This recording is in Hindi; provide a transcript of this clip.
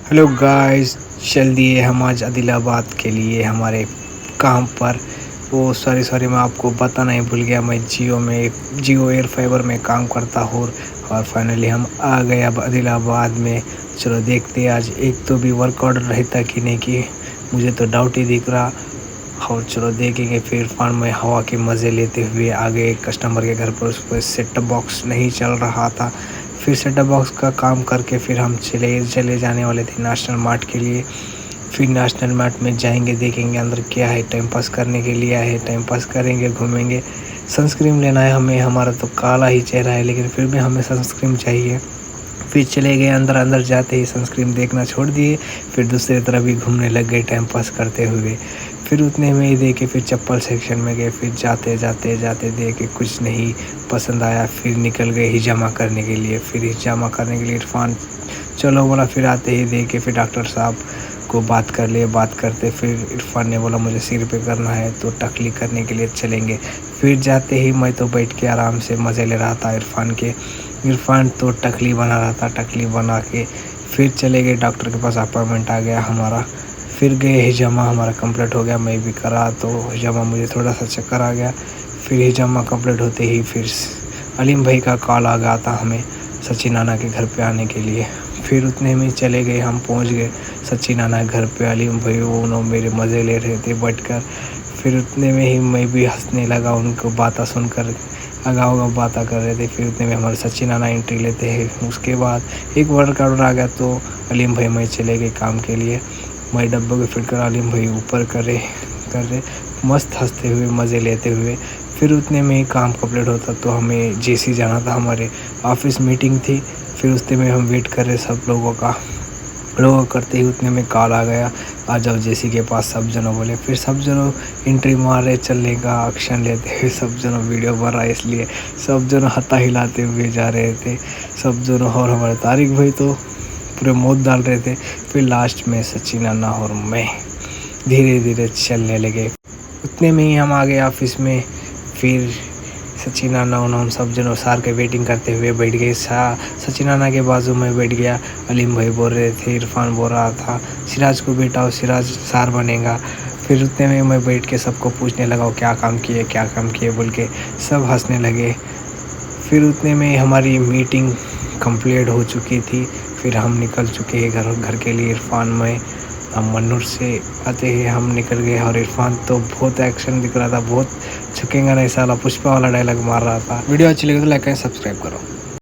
हेलो गाइस, चल दिए हम आज आदिलाबाद के लिए हमारे काम पर। वो सॉरी मैं आपको बताना ही भूल गया। मैं जियो एयर फाइबर में काम करता हूँ और फाइनली हम आ गए अब आदिलाबाद में। चलो देखते हैं आज एक तो भी वर्क ऑर्डर रहता कि नहीं, कि मुझे तो डाउट ही दिख रहा। और चलो देखेंगे। फिर फार्म में हवा के मज़े लेते हुए आगे कस्टमर के घर पर। उस पर सेट टॉप बॉक्स नहीं चल रहा था। फिर सेट टॉप बॉक्स का काम करके फिर हम चले जाने वाले थे नेशनल मार्ट के लिए। फिर नेशनल मार्ट में जाएंगे, देखेंगे अंदर क्या है। टाइम पास करने के लिए आए हैं, टाइम पास करेंगे, घूमेंगे। सनस्क्रीन लेना है हमें। हमारा तो काला ही चेहरा है लेकिन फिर भी हमें सनस्क्रीन चाहिए। फिर चले गए अंदर जाते ही सनस्क्रीन देखना छोड़ दिए। फिर दूसरी तरफ भी घूमने लग गए टाइम पास करते हुए। फिर उतने में ही देखे फिर चप्पल सेक्शन में गए। फिर जाते देखे कुछ नहीं पसंद आया। फिर निकल गए हिजामा करने के लिए। फिर हिजामा करने के लिए इरफान चलो बोला। फिर आते ही देखे फिर डॉक्टर साहब को बात कर लिए। बात करते फिर इरफान ने बोला मुझे सिर पे करना है तो टकली करने के लिए चलेंगे। फिर जाते ही मैं तो बैठ के आराम से मज़े ले रहा था इरफान तो टकली बना रहा था। टकली बना के फिर चले गए डॉक्टर के पास। अपॉइंटमेंट आ गया हमारा। फिर गए हिजामा हमारा कंप्लीट हो गया। मैं भी करा तो हिजामा मुझे थोड़ा सा चक्कर आ गया। फिर हिजामा कंप्लीट होते ही फिर अलीम भाई का कॉल आ गया था हमें सचिन नाना के घर पे आने के लिए। फिर उतने में चले गए, हम पहुंच गए सचिन नाना के घर पे। अलीम भाई वो मेरे मज़े ले रहे थे बैठकर। फिर उतने में ही मैं भी हंसने लगा उनको बातें सुनकर। अगाव बातें कर रहे थे। फिर उतने में हमारे सचिन नाना एंट्री लेते हैं। उसके बाद एक वर्क ऑर्डर आ गया तो अलीम भाई मैं चले गए काम के लिए। मैं डब्बे को फिट कर अलीम भाई ऊपर कर रहे मस्त हंसते हुए मज़े लेते हुए। फिर उतने में ही काम कंप्लीट होता तो हमें जेसी जाना था। हमारे ऑफिस मीटिंग थी। फिर उतने में हम वेट कर रहे सब लोगों करते ही उतने में कॉल आ गया, आ जाओ जेसी के पास। सब जनों बोले। फिर सब जनों एंट्री मार रहे, चलने का एक्शन लेते हुए सब जनों वीडियो बन रहा है इसलिए सब जनों हत्था हिलाते हुए जा रहे थे सब जनों। और हमारे तारिक भाई तो पूरे मौत डाल रहे थे। फिर लास्ट में सचिन नाना और मैं धीरे धीरे चलने लगे। उतने में ही हम आ गए ऑफिस में। फिर सचिन नाना और हम सब जनों सार के वेटिंग करते हुए बैठ गए। सचिन नाना के बाजू में बैठ गया। अलीम भाई बोल रहे थे, इरफान बोल रहा था सिराज को बैठाओ, सिराज सार बनेगा। फिर उतने में मैं बैठ के सबको पूछने लगा क्या काम किए बोल के सब हंसने लगे। फिर उतने में हमारी मीटिंग कंप्लीट हो चुकी थी। फिर हम निकल चुके हैं घर के लिए। इरफान में हम मन्नूर से आते ही हम निकल गए। और इरफान तो बहुत एक्शन दिख रहा था, बहुत झुकेगा नहीं साला, पुष्पा वाला डायलॉग मार रहा था। वीडियो अच्छी लगी तो लाइक एंड सब्सक्राइब करो।